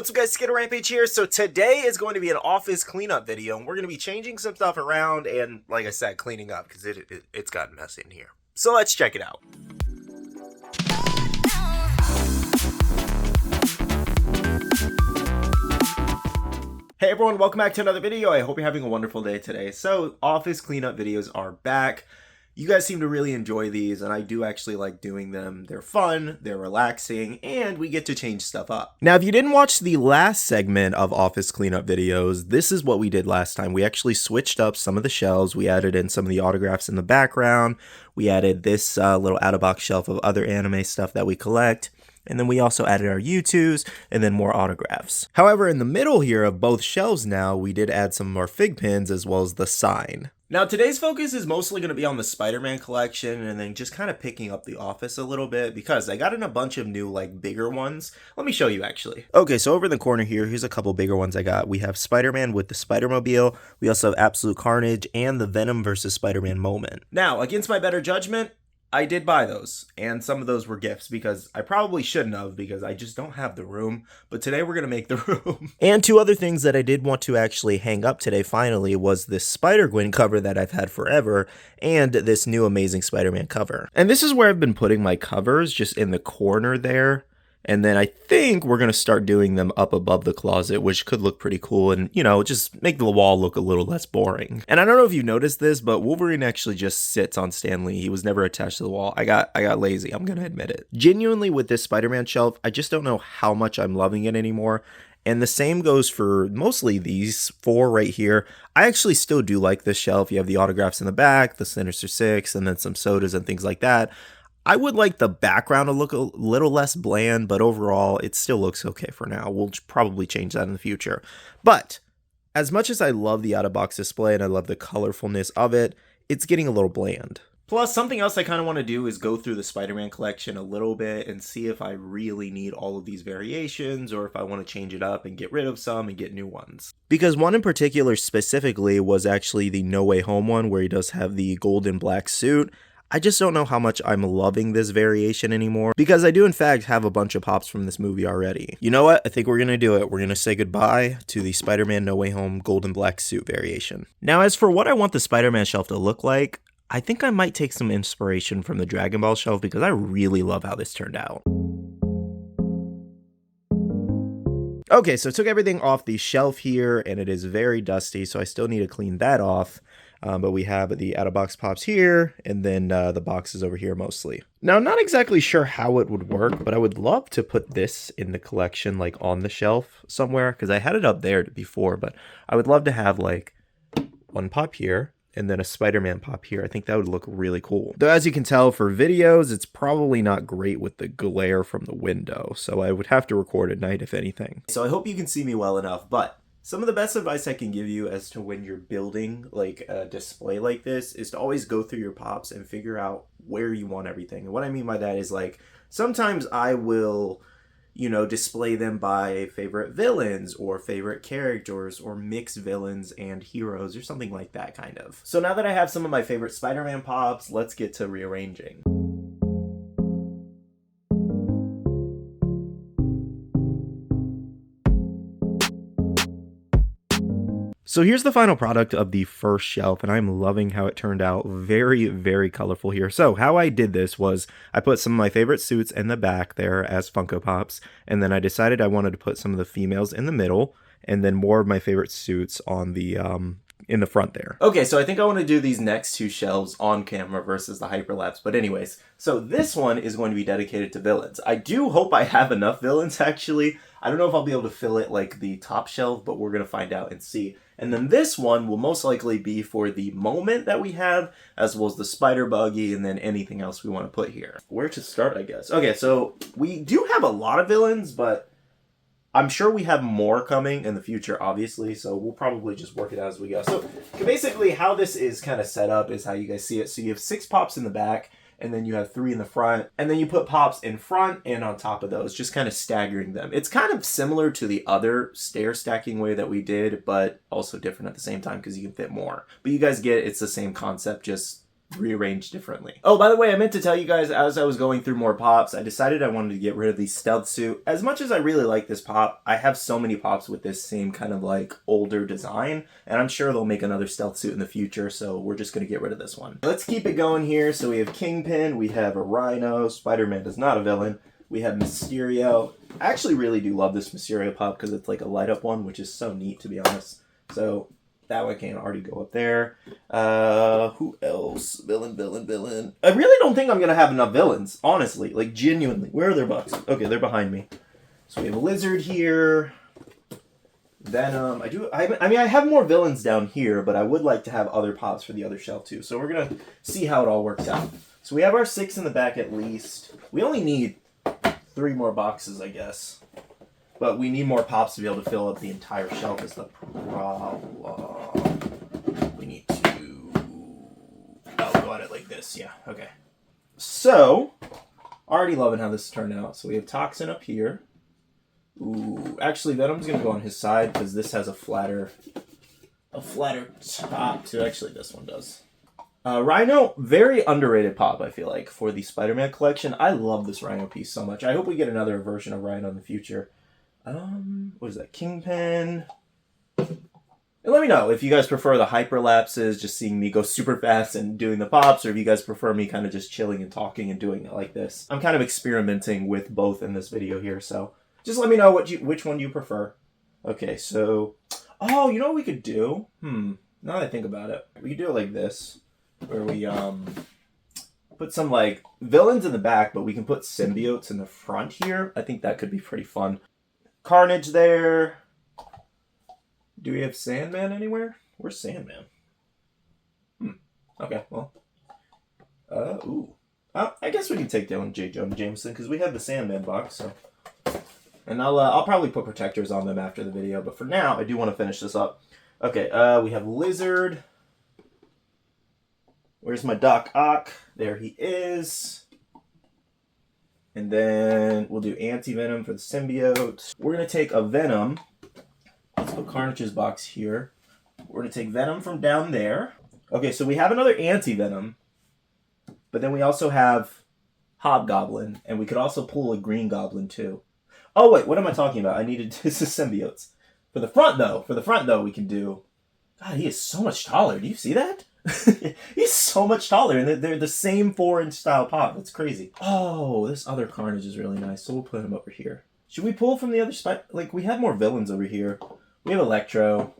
What's up guys, SkittleRampage here. So today is going to be an office cleanup video, and we're going to be changing some stuff around and, like I said, cleaning up because it's gotten messy in here. So let's check it out. Hey everyone, welcome back to another video. I hope you're having a wonderful day today. So office cleanup videos are back. You guys seem to really enjoy these, and I do actually like doing them. They're fun, they're relaxing, and we get to change stuff up. Now, if you didn't watch the last segment of office cleanup videos, this is what we did last time. We actually switched up some of the shelves. We added in some of the autographs in the background. We added this little out-of-box shelf of other anime stuff that we collect. And then we also added our U2s and then more autographs. However, in the middle here of both shelves now, we did add some more fig pins as well as the sign. Now, today's focus is mostly going to be on the Spider-Man collection and then just kind of picking up the office a little bit because I got in a bunch of new, like, bigger ones. Let me show you, actually. Okay, so over in the corner here, here's a couple bigger ones I got. We have Spider-Man with the Spider-Mobile. We also have Absolute Carnage and the Venom versus Spider-Man moment. Now, against my better judgment, I did buy those, and some of those were gifts because I probably shouldn't have because I just don't have the room, but today we're going to make the room. And two other things that I did want to actually hang up today finally was this Spider-Gwen cover that I've had forever and this new Amazing Spider-Man cover. And this is where I've been putting my covers, just in the corner there. And then I think we're going to start doing them up above the closet, which could look pretty cool and, you know, just make the wall look a little less boring. And I don't know if you noticed this, but Wolverine actually just sits on Stan Lee. He was never attached to the wall. I got lazy. I'm going to admit it. Genuinely, with this Spider-Man shelf, I just don't know how much I'm loving it anymore. And the same goes for mostly these four right here. I actually still do like this shelf. You have the autographs in the back, the Sinister Six, and then some sodas and things like that. I would like the background to look a little less bland, but overall, it still looks okay for now. We'll probably change that in the future. But as much as I love the out-of-box display and I love the colorfulness of it, it's getting a little bland. Plus, something else I kind of want to do is go through the Spider-Man collection a little bit and see if I really need all of these variations or if I want to change it up and get rid of some and get new ones. Because one in particular specifically was actually the No Way Home one where he does have the gold and black suit. I just don't know how much I'm loving this variation anymore because I do in fact have a bunch of pops from this movie already. You know what? I think we're going to do it. We're going to say goodbye to the Spider-Man No Way Home gold and black suit variation. Now, as for what I want the Spider-Man shelf to look like, I think I might take some inspiration from the Dragon Ball shelf because I really love how this turned out. Okay, so I took everything off the shelf here and it is very dusty, so I still need to clean that off. But we have the out-of-box pops here, and then the boxes over here mostly. Now, I'm not exactly sure how it would work, but I would love to put this in the collection, like on the shelf somewhere, because I had it up there before, but I would love to have like one pop here, and then a Spider-Man pop here. I think that would look really cool. Though, as you can tell, for videos, it's probably not great with the glare from the window, so I would have to record at night, if anything. So I hope you can see me well enough, but some of the best advice I can give you as to when you're building like a display like this is to always go through your pops and figure out where you want everything. And what I mean by that is like sometimes I will, you know, display them by favorite villains or favorite characters or mix villains and heroes or something like that kind of. So now that I have some of my favorite Spider-Man pops, let's get to rearranging. So here's the final product of the first shelf, and I'm loving how it turned out. Very, very colorful here. So how I did this was I put some of my favorite suits in the back there as Funko Pops, and then I decided I wanted to put some of the females in the middle, and then more of my favorite suits on the in the front there. Okay, so I think I want to do these next two shelves on camera versus the hyperlapse. But anyways, so this one is going to be dedicated to villains. I do hope I have enough villains, actually. I don't know if I'll be able to fill it like the top shelf, but we're going to find out and see. And then this one will most likely be for the moment that we have, as well as the spider buggy, and then anything else we want to put here. Where to start, I guess. Okay, so we do have a lot of villains, but I'm sure we have more coming in the future, obviously, so we'll probably just work it out as we go. So basically how this is kind of set up is how you guys see it. So you have 6 pops in the back, and then you have 3 in the front, and then you put pops in front and on top of those, just kind of staggering them. It's kind of similar to the other stair stacking way that we did, but also different at the same time because you can fit more. But you guys get it, it's the same concept, just rearranged differently. Oh, by the way, I meant to tell you guys, as I was going through more pops, I decided I wanted to get rid of the stealth suit. As much as I really like this pop, I have so many pops with this same kind of like older design, and I'm sure they'll make another stealth suit in the future, so we're just gonna get rid of this one. Let's keep it going here. So we have Kingpin, we have a Rhino, Spider-Man is not a villain, we have Mysterio. I actually really do love this Mysterio pop because it's like a light up one, which is so neat, to be honest. So that one can already go up there. Who else? Villain. I really don't think I'm going to have enough villains, honestly. Like, genuinely. Where are their bucks? Okay, they're behind me. So we have a Lizard here. Venom. I mean, I have more villains down here, but I would like to have other pops for the other shelf, too. So we're going to see how it all works out. So we have our 6 in the back at least. We only need 3 more boxes, I guess. But we need more pops to be able to fill up the entire shelf is the problem. We need to... Oh, go at it like this. Yeah, okay. So, already loving how this turned out. So we have Toxin up here. Ooh, actually Venom's going to go on his side because this has a flatter top too. Actually, this one does. Rhino, very underrated pop, I feel like, for the Spider-Man collection. I love this Rhino piece so much. I hope we get another version of Rhino in the future. What is that? Kingpin. And let me know if you guys prefer the hyperlapses, just seeing me go super fast and doing the pops, or if you guys prefer me kind of just chilling and talking and doing it like this. I'm kind of experimenting with both in this video here, so just let me know which one you prefer. Okay, so... Oh, you know what we could do? Now that I think about it. We could do it like this, where we, put some, like, villains in the back, but we can put symbiotes in the front here. I think that could be pretty fun. Carnage there. Do we have Sandman anywhere? Where's Sandman? Okay, well. Ooh. I guess we can take down J. Jonah Jameson because we have the Sandman box, so. And I'll probably put protectors on them after the video, but for now, I do want to finish this up. Okay, we have Lizard. Where's my Doc Ock? There he is. And then we'll do Anti-Venom for the symbiote. We're going to take a Venom. Let's put Carnage's box here. We're going to take Venom from down there. Okay, so we have another Anti-Venom. But then we also have Hobgoblin. And we could also pull a Green Goblin too. Oh, wait, what am I talking about? I needed this is symbiotes. For the front, though, we can do... God, he is so much taller. Do you see that? He's so much taller, and they're the same 4-inch style pop. That's crazy. Oh, this other Carnage is really nice, so we'll put him over here. Should we pull from the other spot? Like, we have more villains over here. We have Electro.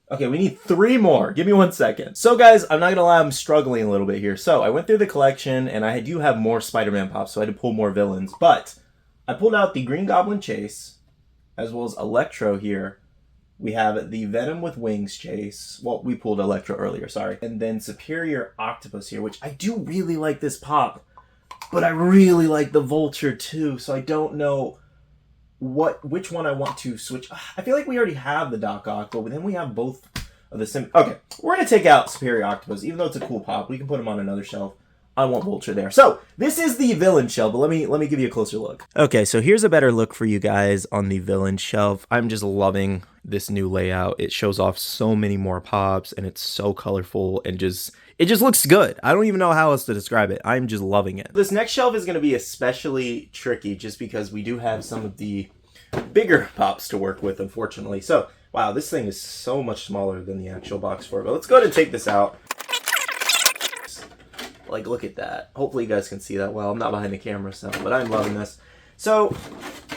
Okay, we need 3 more. Give me 1 second. So, guys, I'm not gonna lie, I'm struggling a little bit here. So, I went through the collection, and I do have more Spider-Man pops, so I had to pull more villains. But, I pulled out the Green Goblin Chase, as well as Electro here. We have the Venom with Wings Chase. Well, we pulled Electro earlier, sorry. And then Superior Octopus here, which I do really like this pop. But I really like the Vulture too, so I don't know which one I want to switch. I feel like we already have the Doc Ock, but then we have both of the Okay, we're going to take out Superior Octopus. Even though it's a cool pop, we can put him on another shelf. I want Vulture there. So, this is the villain shelf, but let me give you a closer look. Okay, so here's a better look for you guys on the villain shelf. I'm just loving this new layout. It shows off so many more pops, and it's so colorful, and it just looks good. I don't even know how else to describe it. I'm just loving it. This next shelf is going to be especially tricky, just because we do have some of the bigger pops to work with, unfortunately. So, wow, this thing is so much smaller than the actual box for it. But let's go ahead and take this out. Like, look at that. Hopefully you guys can see that well. I'm not behind the camera, so, but I'm loving this. So,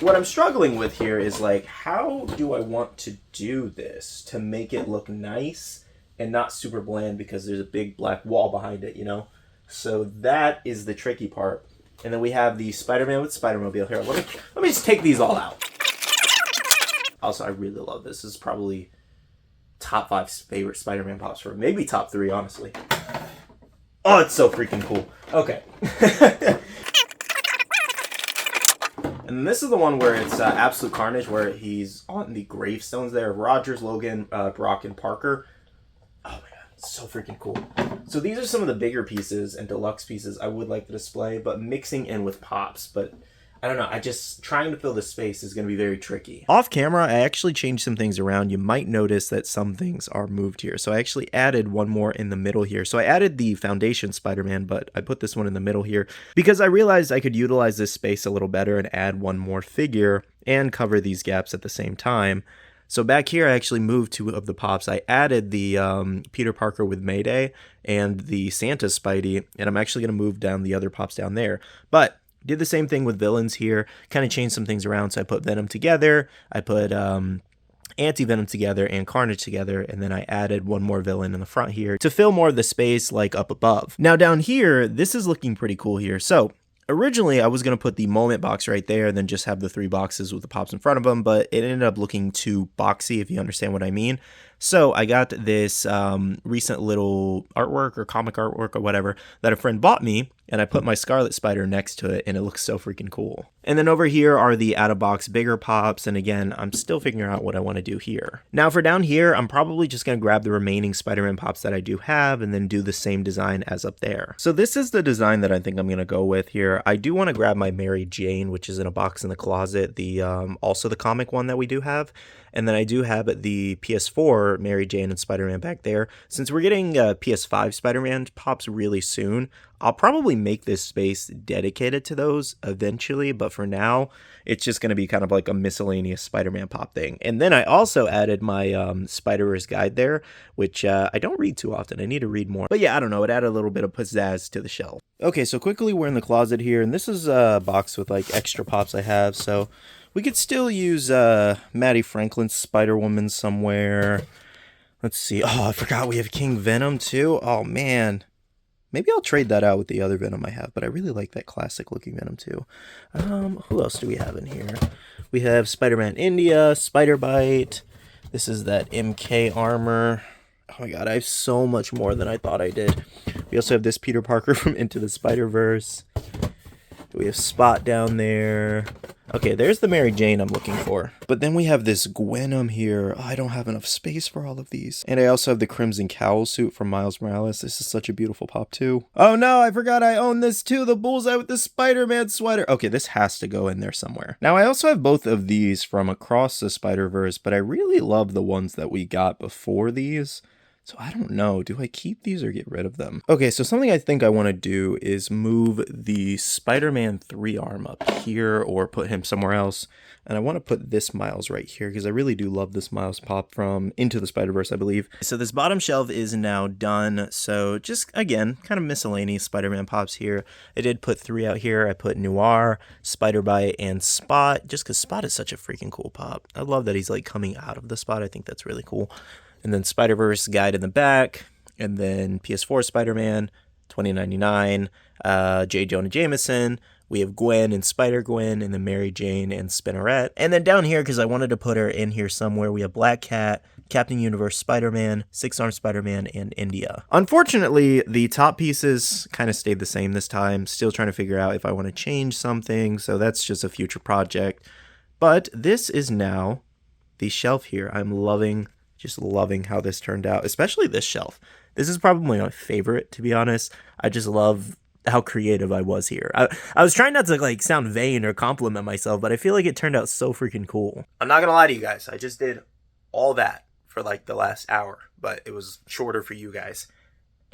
what I'm struggling with here is, like, how do I want to do this to make it look nice and not super bland because there's a big black wall behind it, you know? So that is the tricky part. And then we have the Spider-Man with Spider-Mobile here. Let me just take these all out. Also, I really love this. This is probably top 5 favorite Spider-Man pops for me. Maybe top 3, honestly. Oh, it's so freaking cool. Okay. And this is the one where it's Absolute Carnage, where he's on the gravestones there. Rogers, Logan, Brock, and Parker. Oh my god, it's so freaking cool. So these are some of the bigger pieces and deluxe pieces I would like to display, but mixing in with pops. But I don't know, I just, trying to fill the space is going to be very tricky. Off camera, I actually changed some things around. You might notice that some things are moved here. So I actually added one more in the middle here. So I added the Foundation Spider-Man, but I put this one in the middle here because I realized I could utilize this space a little better and add one more figure and cover these gaps at the same time. So back here, I actually moved two of the pops. I added the Peter Parker with Mayday and the Santa Spidey, and I'm actually going to move down the other pops down there. But did the same thing with villains here, kind of changed some things around. So I put Venom together, I put Anti-Venom together and Carnage together, and then I added one more villain in the front here to fill more of the space like up above. Now down here, this is looking pretty cool here. So originally, I was going to put the Moment box right there and then just have the 3 boxes with the pops in front of them, but it ended up looking too boxy, if you understand what I mean. So I got this recent little artwork or comic artwork or whatever that a friend bought me, and I put my Scarlet Spider next to it, and it looks so freaking cool. And then over here are the out-of-box bigger pops, and again, I'm still figuring out what I want to do here. Now for down here, I'm probably just going to grab the remaining Spider-Man pops that I do have and then do the same design as up there. So this is the design that I think I'm going to go with here. I do want to grab my Mary Jane, which is in a box in the closet, the also the comic one that we do have. And then I do have the PS4 Mary Jane and Spider-Man back there. Since we're getting PS5 Spider-Man pops really soon, I'll probably make this space dedicated to those eventually, but for now, it's just going to be kind of like a miscellaneous Spider-Man pop thing. And then I also added my Spider-Verse guide there, which I don't read too often. I need to read more. But yeah, I don't know. It added a little bit of pizzazz to the shelf. Okay, so quickly, we're in the closet here, and this is a box with like extra pops I have, so we could still use Maddie Franklin's Spider-Woman somewhere. Let's see. Oh, I forgot we have King Venom too. Oh, man. Maybe I'll trade that out with the other Venom I have, but I really like that classic looking Venom too. Who else do we have in here? We have Spider-Man India, Spider-Bite. This is that MK armor. Oh my god, I have so much more than I thought I did. We also have this Peter Parker from Into the Spider-Verse. We have Spot down there. Okay, there's the Mary Jane I'm looking for. But then we have this Gwenom here. Oh, I don't have enough space for all of these. And I also have the Crimson Cowl suit from Miles Morales. This is such a beautiful pop too. Oh no, I forgot I own this too. The Bullseye with the Spider-Man sweater. Okay, this has to go in there somewhere. Now, I also have both of these from Across the Spider-Verse, but I really love the ones that we got before these. So I don't know, do I keep these or get rid of them? Okay, so something I think I want to do is move the Spider-Man 3 arm up here or put him somewhere else. And I want to put this Miles right here because I really do love this Miles pop from Into the Spider-Verse, I believe. So this bottom shelf is now done. So just, again, kind of miscellaneous Spider-Man pops here. I did put 3 out here. I put Noir, Spider-Bite, and Spot, just because Spot is such a freaking cool pop. I love that he's like coming out of the Spot. I think that's really cool. And then Spider-Verse guide in the back, and then PS4 Spider-Man, 2099, J. Jonah Jameson. We have Gwen and Spider-Gwen, and then Mary Jane and Spinneret. And then down here, because I wanted to put her in here somewhere, we have Black Cat, Captain Universe Spider-Man, Six-Armed Spider-Man, and India. Unfortunately, the top pieces kind of stayed the same this time. Still trying to figure out if I want to change something, so that's just a future project. But this is now the shelf here. I'm just loving how this turned out, especially this shelf. This is probably my favorite, to be honest. I just love how creative I was here. I was trying not to like sound vain or compliment myself, but I feel like it turned out so freaking cool. I'm not gonna lie to you guys. I just did all that for like the last hour, but it was shorter for you guys.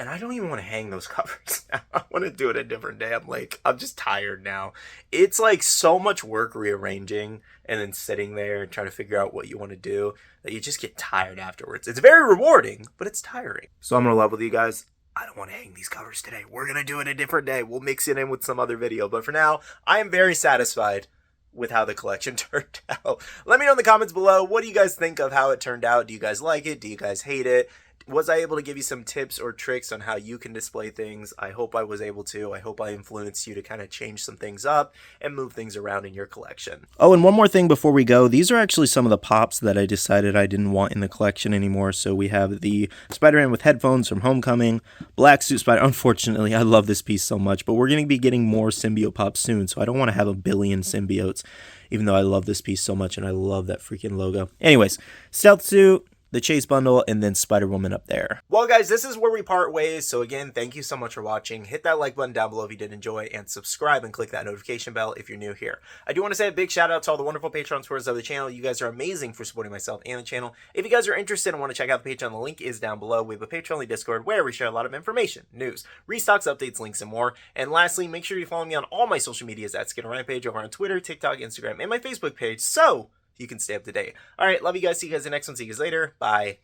And I don't even want to hang those covers now. I want to do it a different day. I'm just tired now. It's like so much work rearranging and then sitting there and trying to figure out what you want to do that you just get tired afterwards. It's very rewarding, but it's tiring. So I'm going to level with you guys. I don't want to hang these covers today. We're going to do it a different day. We'll mix it in with some other video. But for now, I am very satisfied with how the collection turned out. Let me know in the comments below. What do you guys think of how it turned out? Do you guys like it? Do you guys hate it? Was I able to give you some tips or tricks on how you can display things? I hope I was able to. I hope I influenced you to kind of change some things up and move things around in your collection. Oh, and one more thing before we go. These are actually some of the pops that I decided I didn't want in the collection anymore. So we have the Spider-Man with headphones from Homecoming, Black Suit Spider. Unfortunately, I love this piece so much, but we're going to be getting more symbiote pops soon. So I don't want to have a billion symbiotes, even though I love this piece so much and I love that freaking logo. Anyways, Stealth Suit, the Chase bundle, and then Spider-Woman up there. Well, guys, this is where we part ways. So again, thank you so much for watching. Hit that like button down below if you did enjoy, and subscribe and click that notification bell if you're new here. I do want to say a big shout out to all the wonderful Patreon supporters of the channel. You guys are amazing for supporting myself and the channel. If you guys are interested and want to check out the Patreon, the link is down below. We have a Patreon Discord where we share a lot of information, news, restocks, updates, links, and more. And lastly, make sure you follow me on all my social medias at SkittleRampage over on Twitter, TikTok, Instagram, and my Facebook page, so you can stay up to date. All right, love you guys. See you guys in the next one. See you guys later. Bye.